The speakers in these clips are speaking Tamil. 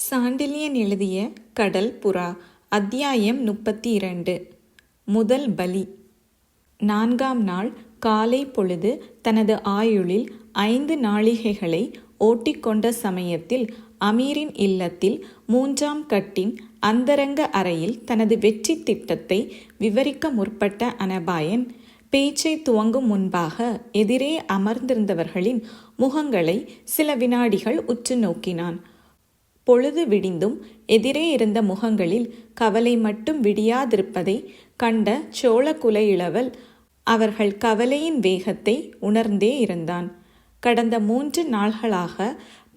சாண்டில்யன் எழுதிய கடல் புறா அத்தியாயம் 32. முதல் பலி. 4ஆம் நாள் காலை பொழுது தனது ஆயுளில் 5 நாழிகைகளை ஓட்டிக்கொண்ட சமயத்தில் அமீரின் இல்லத்தில் 3ஆம் கட்டின் அந்தரங்க அறையில் தனது வெற்றி திட்டத்தை விவரிக்க முற்பட்ட அனபாயன் பேச்சை துவங்கும் முன்பாக எதிரே அமர்ந்திருந்தவர்களின் முகங்களை சில வினாடிகள் உற்று நோக்கினான். பொழுது விடிந்தும் எதிரே இருந்த முகங்களில் கவலை மட்டும் விடியாதிருப்பதை கண்ட சோழ குல இளவல் அவர்கள் கவலையின் வேகத்தை உணர்ந்தே இருந்தான். கடந்த 3 நாள்களாக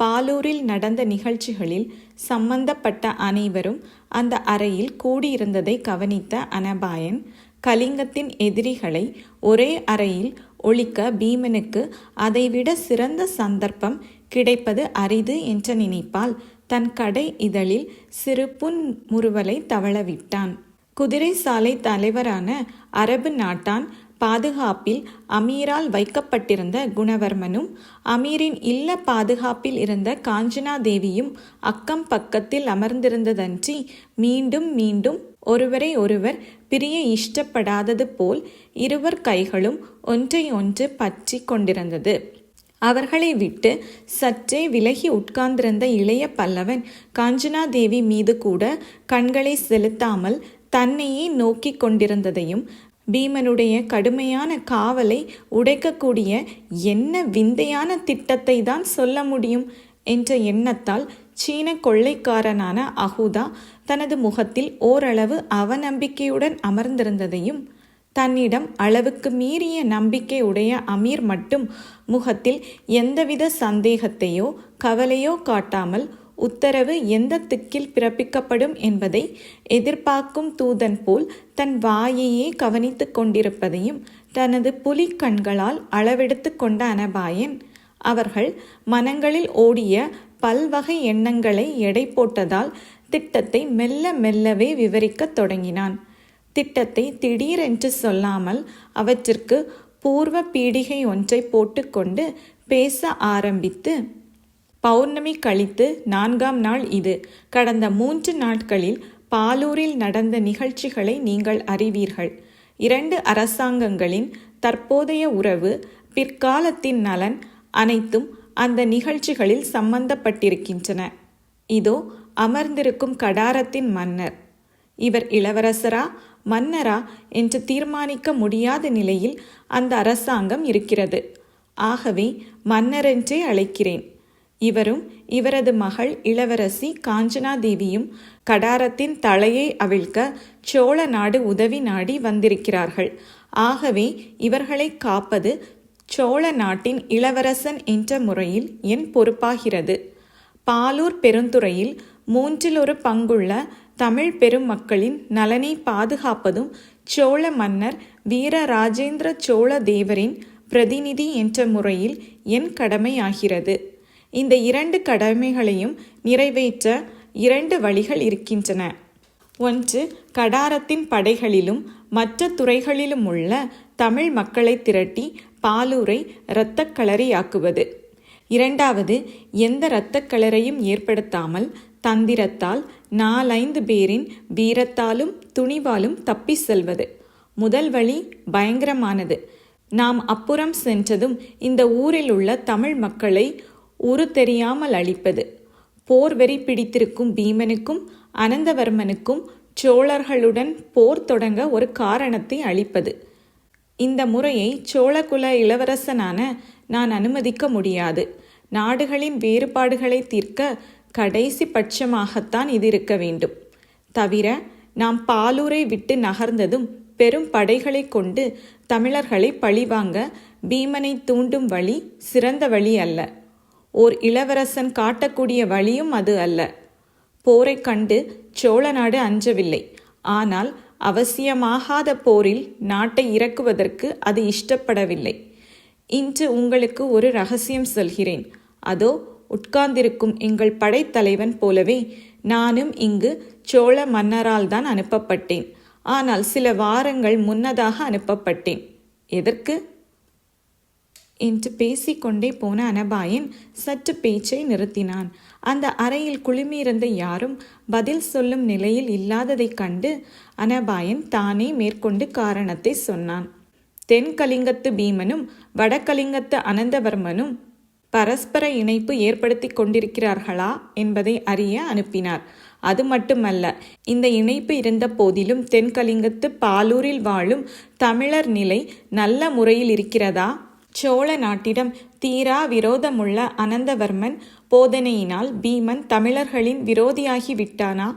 பாலூரில் நடந்த நிகழ்ச்சிகளில் சம்பந்தப்பட்ட அனைவரும் அந்த அறையில் கூடியிருந்ததை கவனித்த அனபாயன் கலிங்கத்தின் எதிரிகளை ஒரே அறையில் ஒழிக்க பீமனுக்கு அதைவிட சிறந்த சந்தர்ப்பம் கிடைப்பது அரிது என்ற நினைப்பால் தன் கடை இதழில் சிறு புன்முறுவலை தவளவிட்டான். குதிரை சாலை தலைவரான அரபு நாட்டான் பாதுகாப்பில் அமீரால் வைக்கப்பட்டிருந்த குணவர்மனும் அமீரின் இல்ல பாதுகாப்பில் இருந்த காஞ்சனா தேவியும் அக்கம் பக்கத்தில் அமர்ந்திருந்ததன்றி மீண்டும் மீண்டும் ஒருவரை ஒருவர் பிரிய இஷ்டப்படாதது போல் இருவர் கைகளும் ஒன்றை ஒன்று பற்றி கொண்டிருந்தது. அவர்களை விட்டு சற்றே விலகி உட்கார்ந்திருந்த இளைய பல்லவன் காஞ்சனாதேவி மீது கூட கண்களை செலுத்தாமல் தன்னையே நோக்கி கொண்டிருந்ததையும் பீமனுடைய கடுமையான காவலை உடைக்கக்கூடிய என்ன விந்தையான திட்டத்தை தான் சொல்ல முடியும் என்ற எண்ணத்தால் சீன கொள்ளைக்காரனான அஹூதா தனது முகத்தில் ஓரளவு அவநம்பிக்கையுடன் அமர்ந்திருந்ததையும் தன்னிடம் அளவுக்கு மீறிய நம்பிக்கை உடைய அமீர் மட்டும் முகத்தில் எந்தவித சந்தேகத்தையோ கவலையோ காட்டாமல் உத்தரவு எந்த திக்கில் பிறப்பிக்கப்படும் என்பதை எதிர்பார்க்கும் தூதன் போல் தன் வாயையே கவனித்து கொண்டிருப்பதையும் தனது புலி கண்களால் அளவெடுத்து கொண்ட அனபாயன் அவர்கள் மனங்களில் ஓடிய பல்வகை எண்ணங்களை எடை போட்டதால் திட்டத்தை மெல்ல மெல்லவே விவரிக்கத் தொடங்கினான். திட்டத்தை திடீரென்று சொல்லாமல் அவற்றிற்கு பூர்வ பீடிகை ஒன்றை போட்டுக்கொண்டு பேச ஆரம்பித்து, பௌர்ணமி கழித்து 4ஆம் நாள் இது. கடந்த 3 நாட்களில் பாலூரில் நடந்த நிகழ்ச்சிகளை நீங்கள் அறிவீர்கள். 2 அரசாங்கங்களின் தற்போதைய உறவு, பிற்காலத்தின் நலன் அனைத்தும் அந்த நிகழ்ச்சிகளில் சம்பந்தப்பட்டிருக்கின்றன. இதோ அமர்ந்திருக்கும் கடாரத்தின் மன்னர். இவர் இளவரசரா மன்னரா என்று தீர்மானிக்க முடியாத நிலையில் அந்த அரசாங்கம் இருக்கிறது. ஆகவே மன்னரென்றே அழைக்கிறேன். இவரும் இவரது மகள் இளவரசி காஞ்சனாதேவியும் கடாரத்தின் தலையை அவிழ்க்க சோழ நாடு உதவி நாடி வந்திருக்கிறார்கள். ஆகவே இவர்களை காப்பது சோழ நாட்டின் இளவரசன் என்ற முறையில் என் பொறுப்பாகிறது. பாலூர் பெருந்துறையில் 1/3 பங்குள்ள தமிழ் பெரும் மக்களின் நலனை பாதுகாப்பதும் சோழ மன்னர் வீர ராஜேந்திர சோழ தேவரின் பிரதிநிதி என்ற முறையில் என் கடமையாகிறது. இந்த 2 கடமைகளையும் நிறைவேற்ற 2 வழிகள் இருக்கின்றன. ஒன்று, கடாரத்தின் படைகளிலும் மற்ற துறைகளிலும் உள்ள தமிழ் மக்களை திரட்டி பாலூரை இரத்தக்களரியாக்குவது. 2வது, எந்த இரத்தக்களரையும் ஏற்படுத்தாமல் தந்திரத்தால் 4-5 பேரின் வீரத்தாலும் துணிவாலும் தப்பி செல்வது. முதல் வழி பயங்கரமானது. நாம் அப்புறம் சென்றதும் இந்த ஊரில் உள்ள தமிழ் மக்களை உரு தெரியாமல் அழிப்பது. போர் வெறி பிடித்திருக்கும் பீமனுக்கும் அனந்தவர்மனுக்கும் சோழர்களுடன் போர் தொடங்க ஒரு காரணத்தை அளிப்பது. இந்த முறையை சோழகுல இளவரசனான நான் அனுமதிக்க முடியாது. நாடுகளின் வேறுபாடுகளை தீர்க்க கடைசி பட்சமாகத்தான் இது இருக்க வேண்டும். தவிர நாம் பாலூரை விட்டு நகர்ந்ததும் பெரும் படைகளை கொண்டு தமிழர்களை பழிவாங்க பீமனை தூண்டும் வழி சிறந்த வழி அல்ல. ஓர் இளவரசன் காட்டக்கூடிய வழியும் அது அல்ல. போரை கண்டு சோழ நாடு அஞ்சவில்லை. ஆனால் அவசியமாகாத போரில் நாட்டை இறக்குவதற்கு அது இஷ்டப்படவில்லை. இன்று உங்களுக்கு ஒரு ரகசியம் சொல்கிறேன். அதோ உட்கார்ந்திருக்கும் எங்கள் படைத்தலைவன் போலவே நானும் இங்கு சோழ மன்னரால் தான் அனுப்பப்பட்டேன். ஆனால் சில வாரங்கள் முன்னதாக அனுப்பப்பட்டேன். எதற்கு என்று பேசிக்கொண்டே போன அனபாயன் சற்று பேச்சை நிறுத்தினான். அந்த அறையில் குழுமியிருந்த யாரும் பதில் சொல்லும் நிலையில் இல்லாததைக் கண்டு அனபாயன் தானே மேற்கொண்டு காரணத்தை சொன்னான். தென்கலிங்கத்து பீமனும் வடகலிங்கத்து அனந்தவர்மனும் பரஸ்பர இணைப்பு ஏற்படுத்தி கொண்டிருக்கிறார்களா என்பதை அறிய அனுப்பினார். அது மட்டுமல்ல, இந்த இணைப்பு இருந்த போதிலும் தென்கலிங்கத்து பாலூரில் வாழும் தமிழர் நிலை நல்ல முறையில் இருக்கிறதா? சோழ நாட்டிடம் தீரா விரோதமுள்ள அனந்தவர்மன் போதனையினால் பீமன் தமிழர்களின் விரோதியாகி விட்டானா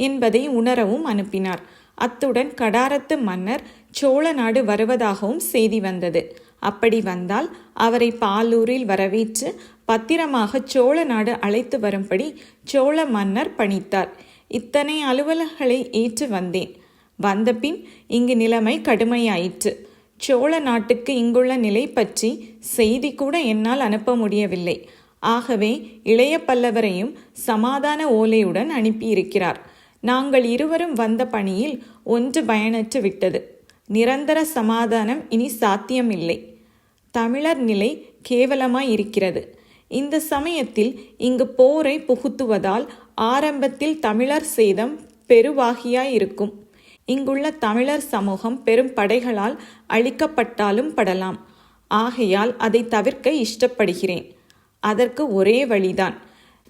என்பதை உணரவும் அனுப்பினார். அத்துடன் கடாரத்து மன்னர் சோழ நாடு வருவதாகவும் செய்தி வந்தது. அப்படி வந்தால் அவரை பாலூரில் வரவேற்று பத்திரமாக சோழ நாடு அழைத்து வரும்படி சோழ மன்னர் பணித்தார். இத்தனை அலுவல்களை ஏற்று வந்தேன். வந்தபின் இங்கு நிலைமை கடுமையாயிற்று. சோழ நாட்டுக்கு இங்குள்ள நிலை பற்றி செய்தி கூட என்னால் அனுப்ப முடியவில்லை. ஆகவே இளைய பல்லவரையும் சமாதான ஓலையுடன் அனுப்பியிருக்கிறார். நாங்கள் இருவரும் வந்த பணியில் ஒன்று பயனற்று விட்டது. நிரந்தர சமாதானம் இனி சாத்தியமில்லை. தமிழர் நிலை கேவலமாய் இருக்கிறது. இந்த சமயத்தில் இங்கு போரை புகுத்துவதால் ஆரம்பத்தில் தமிழர் சேதம் பெருவாகியாயிருக்கும். இங்குள்ள தமிழர் சமூகம் பெரும் படைகளால் அழிக்கப்பட்டாலும் படலாம். ஆகையால் அதை தவிர்க்க இஷ்டப்படுகிறேன். அதற்கு ஒரே வழிதான்.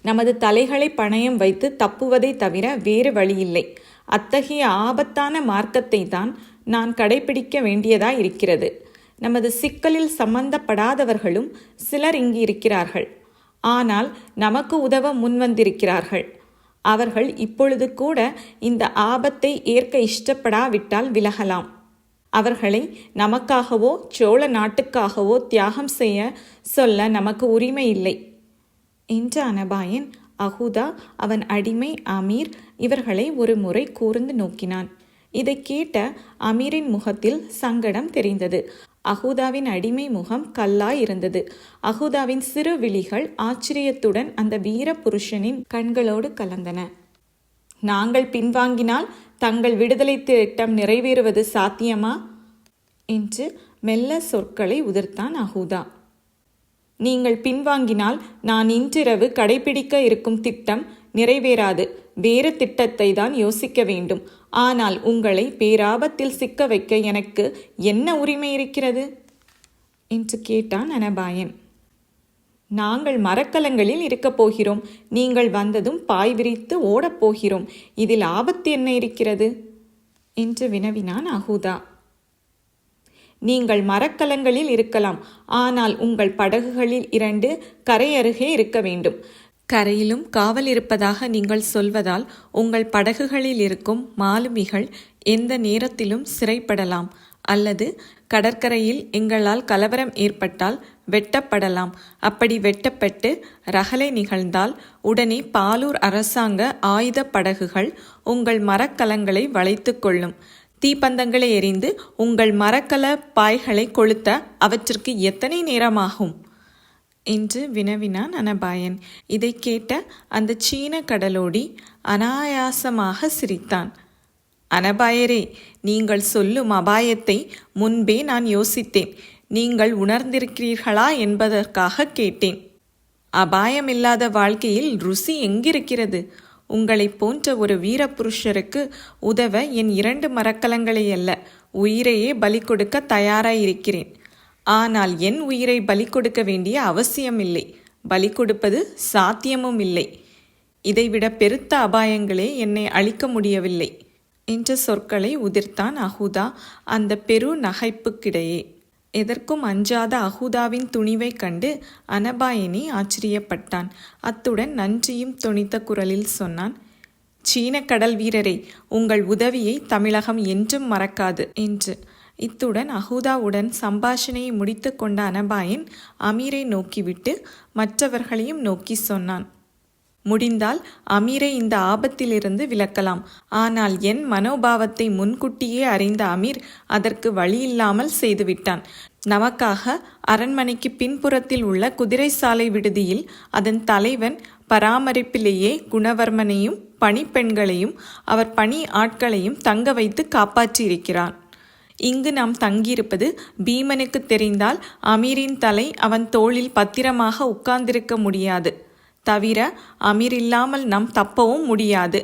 நமது தலைகளை பணயம் வைத்து தப்புவதை தவிர வேறு வழியில்லை. அத்தகைய ஆபத்தான மார்க்கத்தை தான் நான் கடைபிடிக்க வேண்டியதாய் இருக்கிறது. நமது சிக்கலில் சம்பந்தப்படாதவர்களும் சிலர் இங்கு இருக்கிறார்கள். ஆனால் நமக்கு உதவ முன்வந்திருக்கிறார்கள். அவர்கள் இப்பொழுது கூட இந்த ஆபத்தை ஏற்க இஷ்டப்படாவிட்டால் விலகலாம். அவர்களை நமக்காகவோ சோழ நாட்டுக்காகவோ தியாகம் செய்ய சொல்ல நமக்கு உரிமை இல்லை என்ற அனபாயன் அகுதா, அவன் அடிமை அமீர் இவர்களை ஒரு முறை கூர்ந்து நோக்கினான். இதை கேட்ட அமீரின் முகத்தில் சங்கடம் தெரிந்தது. அகுதாவின் அடிமை முகம் கல்லாய் இருந்தது. அகுதாவின் சிறு விழிகள் ஆச்சரியத்துடன் அந்த வீர புருஷனின் கண்களோடு கலந்தன. நாங்கள் பின்வாங்கினால் தங்கள் விடுதலை திட்டம் நிறைவேறுவது சாத்தியமா என்று மெல்ல சொற்களை உதிர்த்தான் அகுதா. நீங்கள் பின்வாங்கினால் நான் இன்றிரவு கடைபிடிக்க இருக்கும் திட்டம் நிறைவேறாது. வேறு திட்டத்தை தான் யோசிக்க வேண்டும். ஆனால் உங்களை பேராபத்தில் சிக்க வைக்க எனக்கு என்ன உரிமை இருக்கிறது என்று கேட்டான் அனபாயன். நாங்கள் மரக்கலங்களில் இருக்கப் போகிறோம். நீங்கள் வந்ததும் பாய் விரித்து ஓடப்போகிறோம். இதில் ஆபத்து என்ன இருக்கிறது என்று வினவினான் அகுதா. நீங்கள் மரக்கலங்களில் இருக்கலாம். ஆனால் உங்கள் படகுகளில் 2 கரை அருகே இருக்க வேண்டும். கரையிலும் காவல் இருப்பதாக நீங்கள் சொல்வதால் உங்கள் படகுகளில் இருக்கும் மாலுமிகள் எந்த நேரத்திலும் சிறைப்படலாம் அல்லது கடற்கரையில் எங்களால் கலவரம் ஏற்பட்டால் வெட்டப்படலாம். அப்படி வெட்டப்பட்டு ரகளை நிகழ்ந்தால் உடனே பாலூர் அரசாங்க ஆயுத படகுகள் உங்கள் மரக்கலங்களை வளைத்து கொள்ளும். தீப்பந்தங்களை எறிந்து உங்கள் மரக்கல பாய்களை கொளுத்த அவற்றிற்கு எத்தனை நேரமாகும் என்று வினவினான் அனபாயன். இதை கேட்ட அந்த சீன கடலோடி அனாயாசமாக சிரித்தான். அனபாயரே, நீங்கள் சொல்லும் அபாயத்தை முன்பே நான் யோசித்தேன். நீங்கள் உணர்ந்திருக்கிறீர்களா என்பதற்காக கேட்டேன். அபாயமில்லாத வாழ்க்கையில் ருசி எங்கிருக்கிறது? உங்களை போன்ற ஒரு வீரபுருஷருக்கு உதவ என் 2 மரக்கலங்களை அல்ல, உயிரையே பலி கொடுக்க தயாராயிருக்கிறேன். ஆனால் என் உயிரை பலி கொடுக்க வேண்டிய அவசியமில்லை. பலி கொடுப்பது சாத்தியமும் இல்லை. இதைவிட பெருத்த அபாயங்களே என்னை அழிக்க முடியவில்லை என்ற சொற்களை உதிர்த்தான் அகுதா அந்த பெரு நகைப்புக்கிடையே. எதற்கும் அஞ்சாத அகுதாவின் துணிவை கண்டு அனபாயனி ஆச்சரியப்பட்டான். அத்துடன் நன்றியும் தொனித்த குரலில் சொன்னான், சீன கடல் வீரரை, உங்கள் உதவியை தமிழகம் என்றும் மறக்காது என்று. இத்துடன் அகுதாவுடன் சம்பாஷணையை முடித்து கொண்ட அனபாயன் அமீரை நோக்கிவிட்டு மற்றவர்களையும் நோக்கி சொன்னான், முடிந்தால் அமீரை இந்த ஆபத்திலிருந்து விலக்கலாம். ஆனால் என் மனோபாவத்தை முன்கூட்டியே அறிந்த அமீர் அதற்கு வழியில்லாமல் செய்துவிட்டான். நமக்காக அரண்மனைக்கு பின்புறத்தில் உள்ள குதிரை சாலை விடுதியில் அதன் தலைவன் பராமரிப்பிலேயே குணவர்மனையும் பணிப்பெண்களையும் அவர் பணி ஆட்களையும் தங்க வைத்து காப்பாற்றியிருக்கிறான். இங்கு நாம் தங்கியிருப்பது பீமனுக்கு தெரிந்தால் அமீரின் தலை அவன் தோளில் பத்திரமாக உட்கார்ந்திருக்க முடியாது. தவிர அமீர் இல்லாமல் நாம் தப்பவும் முடியாது.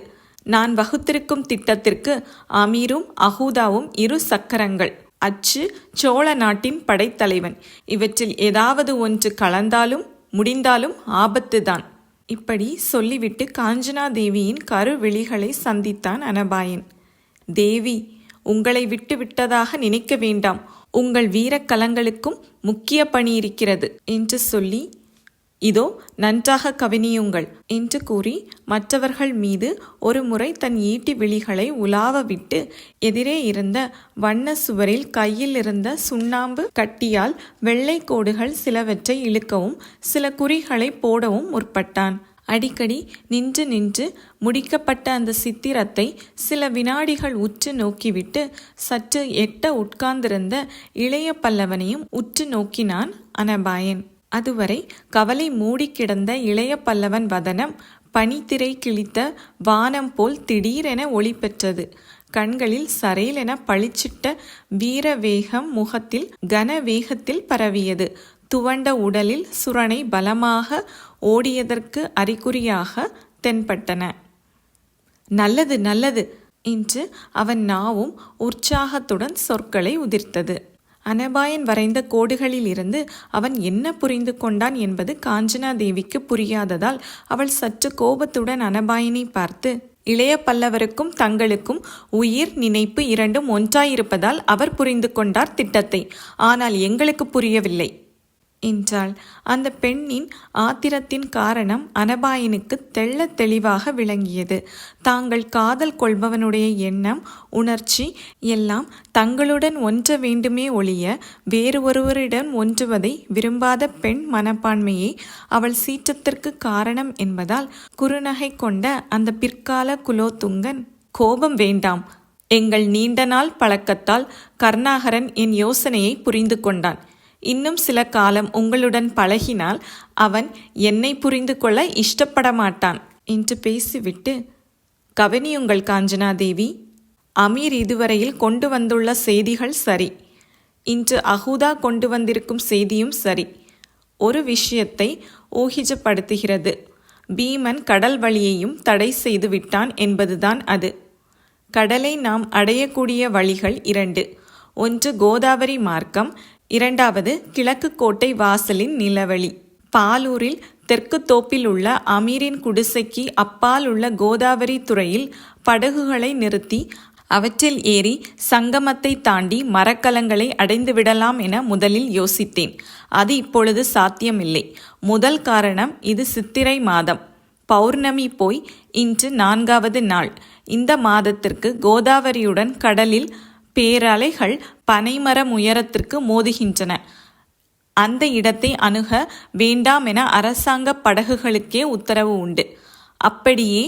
நான் வகுத்திருக்கும் திட்டத்திற்கு அமீரும் அஹூதாவும் 2 சக்கரங்கள். அச்சு சோழ நாட்டின் படைத்தலைவன். இவற்றில் ஏதாவது ஒன்று கலந்தாலும் முடிந்தாலும் ஆபத்துதான். இப்படி சொல்லிவிட்டு காஞ்சனா தேவியின் கருவிழிகளை சந்தித்தான் அனபாயன். தேவி, உங்களை விட்டு விட்டதாக நினைக்க வேண்டாம். உங்கள் வீரக்கலங்களுக்கும் முக்கிய பணி இருக்கிறது என்று சொல்லி, இதோ நன்றாக கவனியுங்கள் என்று கூறி மற்றவர்கள் மீது ஒரு முறை தன் ஈட்டி விழிகளை உலாவ விட்டு எதிரே இருந்த வண்ண சுவரில் கையில் இருந்த சுண்ணாம்பு கட்டியால் வெள்ளை கோடுகள் சிலவற்றை இழுக்கவும் சில குறிகளை போடவும் முற்பட்டான். அடிக்கடி நின்று நின்று முடிக்கப்பட்ட அந்த சித்திரத்தை சில வினாடிகள் உற்று நோக்கிவிட்டு சற்று எட்ட உட்கார்ந்திருந்த இளைய பல்லவனையும் உற்று நோக்கினான் அனபாயன். அதுவரை கவலை மூடி கிடந்த இளைய பல்லவன் வதனம் பனித்திரை கிழித்த வானம் போல் திடீரென ஒளி பெற்றது. கண்களில் சரையென பளிச்சிட்ட வீரவேகம் முகத்தில் கன வேகத்தில் பரவியது. துவண்ட உடலில் சுரணை பலமாக ஓடியதற்கு அறிகுறியாக தென்பட்டன. நல்லது நல்லது என்று அவன் நாவும் உற்சாகத்துடன் சொற்களை உதிர்த்தது. அனபாயன் வரைந்த கோடுகளில் இருந்து அவன் என்ன புரிந்து கொண்டான் என்பது காஞ்சனா தேவிக்கு புரியாததால் அவள் சற்று கோபத்துடன் அனபாயனை பார்த்து, இளைய பல்லவருக்கும் தங்களுக்கும் உயிர் நினைப்பு இரண்டும் ஒன்றாயிருப்பதால் அவர் புரிந்து கொண்டார் திட்டத்தை. ஆனால் எங்களுக்கு புரியவில்லை என்றாள். அந்த பெண்ணின் ஆத்திரத்தின் காரணம் அனபாயனுக்கு தெள்ளத் தெளிவாக விளங்கியது. தாங்கள் காதல் கொள்பவனுடைய எண்ணம், உணர்ச்சி எல்லாம் தங்களுடன் ஒன்ற வேண்டுமே ஒழிய வேறு ஒருவரிடம் ஒன்றுவதை விரும்பாத பெண் மனப்பான்மையே அவள் சீற்றத்திற்கு காரணம் என்பதால் குறுநகை கொண்ட அந்த பிற்கால குலோத்துங்கன், கோபம் வேண்டாம். எங்கள் நீண்ட நாள் பழக்கத்தால் கருணாகரன் என் யோசனையை புரிந்து கொண்டான். இன்னும் சில காலம் உங்களுடன் பழகினால் அவன் என்னை புரிந்து கொள்ள இஷ்டப்பட மாட்டான் என்று பேசிவிட்டு, கவனியுங்கள் காஞ்சனாதேவி, அமீர் இதுவரையில் கொண்டு வந்துள்ள செய்திகள் சரி. இன்று அஹூதா கொண்டு வந்திருக்கும் செய்தியும் சரி. ஒரு விஷயத்தை ஊகிஜப்படுத்துகிறது. பீமன் கடல் வழியையும் தடை செய்து விட்டான் என்பதுதான் அது. கடலை நாம் அடையக்கூடிய வழிகள் 2. ஒன்று கோதாவரி மார்க்கம், 2வது கிழக்கு கோட்டை வாசலின் நிலவழி. பாலூரில் தெற்கு தோப்பில் உள்ள அமீரின் குடிசைக்கு அப்பால் உள்ள கோதாவரி துறையில் படகுகளை நிறுத்தி அவற்றில் ஏறி சங்கமத்தை தாண்டி மரக்கலங்களை அடைந்து விடலாம் என முதலில் யோசித்தேன். அது இப்பொழுது சாத்தியமில்லை. முதல் காரணம், இது சித்திரை மாதம். பௌர்ணமி போய் இன்று 4வது நாள். இந்த மாதத்திற்கு கோதாவரியுடன் கடலில் பேரலைகள் பனைமரம் உயரத்திற்கு மோதுகின்றன. அந்த இடத்தை அணுக வேண்டாம் என அரசாங்க படகுகளுக்கே உத்தரவு உண்டு. அப்படியே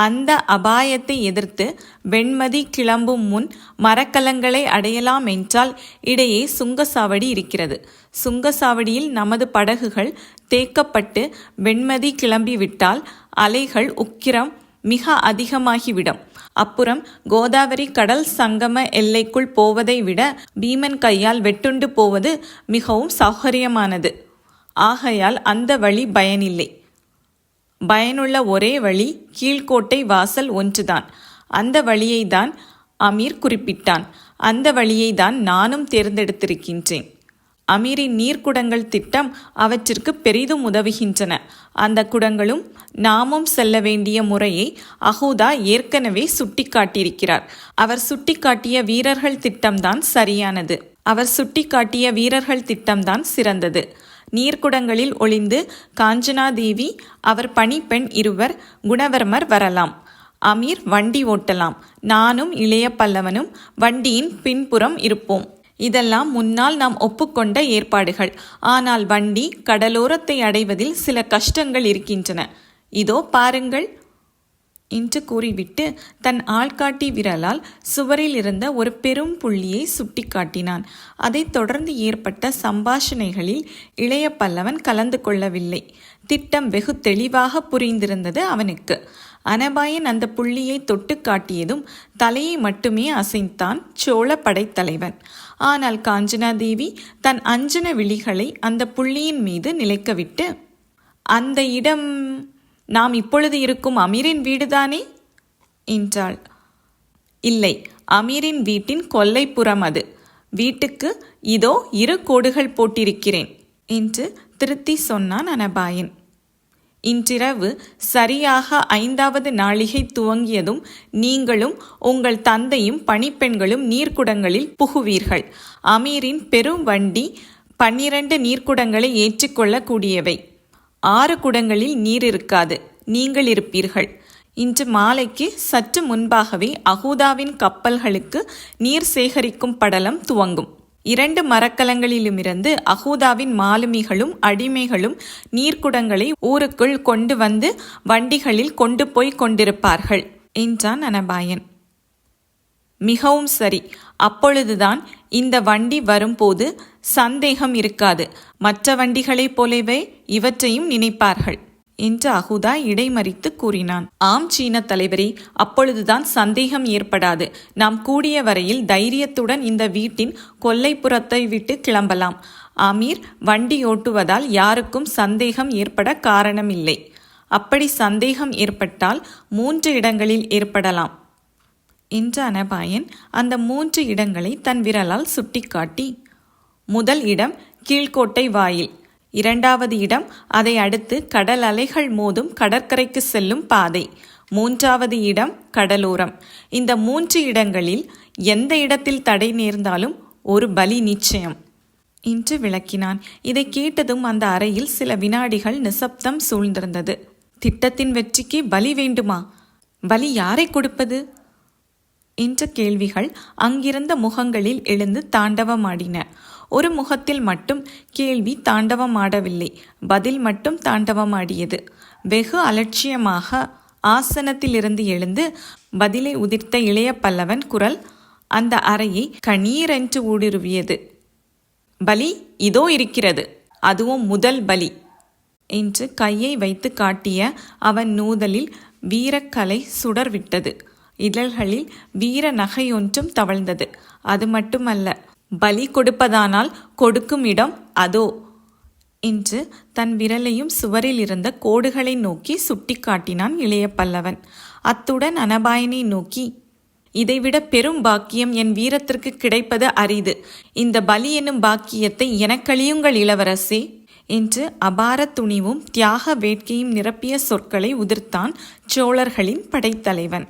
அந்த அபாயத்தை எதிர்த்து வெண்மதி கிளம்பும் முன் மரக்கலங்களை அடையலாம் என்றால் இடையே சுங்கசாவடி இருக்கிறது. சுங்கசாவடியில் நமது படகுகள் தேக்கப்பட்டு வெண்மதி கிளம்பிவிட்டால் அலைகள் உக்கிரம் மிக அதிகமாகிவிடும். அப்புறம் கோதாவரி கடல் சங்கம எல்லைக்குள் போவதை விட பீமன் கையால் வெட்டுண்டு போவது மிகவும் சௌகரியமானது. ஆகையால் அந்த வழி பயனில்லை. பயனுள்ள ஒரே வழி கீழ்கோட்டை வாசல் ஒன்றுதான். அந்த வழியை தான் அமீர் குறிப்பிட்டான். அந்த வழியை தான் நானும் தேர்ந்தெடுத்திருக்கின்றேன். அமீரின் நீர்க்குடங்கள் திட்டம் அவற்றிற்கு பெரிதும் உதவுகின்றன. அந்த குடங்களும் நாமும் செல்ல வேண்டிய முறையை அஹூதா ஏற்கனவே சுட்டிக்காட்டியிருக்கிறார். அவர் சுட்டிக்காட்டிய வீரர்கள் திட்டம்தான் சரியானது. அவர் சுட்டிக்காட்டிய வீரர்கள் திட்டம்தான் சிறந்தது. நீர்க்குடங்களில் ஒளிந்து காஞ்சனாதேவி, அவர் பணிப்பெண் இருவர் குணவர்மர் வரலாம். அமீர் வண்டி ஓட்டலாம். நானும் இளைய பல்லவனும் வண்டியின் பின்புறம் இருப்போம். இதெல்லாம் முன்னால் நாம் ஒப்புக்கொண்ட ஏற்பாடுகள். ஆனால் வண்டி கடலோரத்தை அடைவதில் சில கஷ்டங்கள் இருக்கின்றன. இதோ பாருங்கள் என்று கூறிவிட்டு தன் ஆள்காட்டி விரலால் சுவரில் இருந்த ஒரு பெரும் புள்ளியை சுட்டி காட்டினான். அதைத் தொடர்ந்து ஏற்பட்ட சம்பாஷணைகளில் இளைய பல்லவன் கலந்து கொள்ளவில்லை. திட்டம் வெகு தெளிவாக புரிந்திருந்தது அவனுக்கு. அனபாயன் அந்த புள்ளியை தொட்டு காட்டியதும் தலையை மட்டுமே அசைத்தான் சோழ படைத்தலைவன். ஆனால் காஞ்சனாதேவி தன் அஞ்சன விழிகளை அந்த புள்ளியின் மீது நிலைக்கவிட்டு, அந்த இடம் நாம் இப்பொழுது இருக்கும் அமீரின் வீடுதானே என்றாள். இல்லை, அமீரின் வீட்டின் கொல்லைப்புறம் அது. வீட்டுக்கு இதோ 2 கோடுகள் போட்டிருக்கிறேன் என்று திருத்தி சொன்னான் அனபாயன். இன்றிரவு சரியாக 5வது நாழிகை துவங்கியதும் நீங்களும் உங்கள் தந்தையும் பணிப்பெண்களும் நீர்க்குடங்களில் புகுவீர்கள். அமீரின் பெரும் வண்டி 12 நீர்க்குடங்களை ஏற்றிக்கொள்ளக்கூடியவை. 6 குடங்களில் நீர் இருக்காது, நீங்கள் இருப்பீர்கள். இன்று மாலைக்கு சற்று முன்பாகவே அகூதாவின் கப்பல்களுக்கு நீர் சேகரிக்கும் படலம் துவங்கும். 2 மரக்கலங்களிலுமிருந்து அகூதாவின் மாலுமிகளும் அடிமைகளும் நீர்க்குடங்களை ஊருக்குள் கொண்டு வந்து வண்டிகளில் கொண்டு போய் கொண்டிருப்பார்கள் என்றான் அனபாயன். மிகவும் சரி. அப்பொழுதுதான் இந்த வண்டி வரும்போது சந்தேகம் இருக்காது. மற்ற வண்டிகளைப் போலவே இவற்றையும் நினைப்பார்கள் என்று அகூதா இடைமறித்து கூறினான். ஆம் சீன தலைவரே, அப்பொழுதுதான் சந்தேகம் ஏற்படாது. நாம் கூடிய வரையில் தைரியத்துடன் இந்த வீட்டின் கொல்லைப்புறத்தை விட்டு கிளம்பலாம். அமீர் வண்டி ஓட்டுவதால் யாருக்கும் சந்தேகம் ஏற்பட காரணமில்லை. அப்படி சந்தேகம் ஏற்பட்டால் 3 இடங்களில் ஏற்படலாம் என்ற அனபாயன் அந்த 3 இடங்களை தன் விரலால் சுட்டிக்காட்டி, முதல் இடம் கீழ்கோட்டை வாயில், 2வது இடம் அதை அடுத்து கடல் அலைகள் மோதும் கடற்கரைக்கு செல்லும் பாதை, 3வது இடம் கடலோரம். இந்த 3 இடங்களில் எந்த இடத்தில் தடை நேர்ந்தாலும் ஒரு பலி நிச்சயம் என்று விளக்கினான். இதை கேட்டதும் அந்த அறையில் சில வினாடிகள் நிசப்தம் சூழ்ந்திருந்தது. திட்டத்தின் வெற்றிக்கு பலி வேண்டுமா? பலி யாரை கொடுப்பது என்ற கேள்விகள் அங்கிருந்த முகங்களில் எழுந்து தாண்டவமாடின. ஒரு முகத்தில் மட்டும் கேள்வி தாண்டவமாடவில்லை, பதில் மட்டும் தாண்டவமாடியது. வெகு அலட்சியமாக ஆசனத்திலிருந்து எழுந்து பதிலை உதிர்த்த இளைய பல்லவன் குரல் அந்த அறையை கணீரென்று ஊடுருவியது. பலி இதோ இருக்கிறது, அதுவும் முதல் பலி என்று கையை வைத்து காட்டிய அவன் நூதலில் வீரக்கலை சுடர்விட்டது. இதழ்களில் வீர நகையொன்றும் தவழ்ந்தது. அது மட்டுமல்ல, பலி கொடுப்பதானால் கொடுக்கும் இடம் அதோ என்று தன் விரலையும் சுவரில் இருந்த கோடுகளை நோக்கி சுட்டி காட்டினான் இளைய பல்லவன். அத்துடன் அனபாயனை நோக்கி, இதைவிட பெரும் பாக்கியம் என் வீரத்திற்கு கிடைப்பது அரிது. இந்த பலி என்னும் பாக்கியத்தை எனக்களியுங்கள் இளவரசே என்று அபார துணிவும் தியாக வேட்கையும் நிரப்பிய சொற்களை உதிர்த்தான் சோழர்களின் படைத்தலைவன்.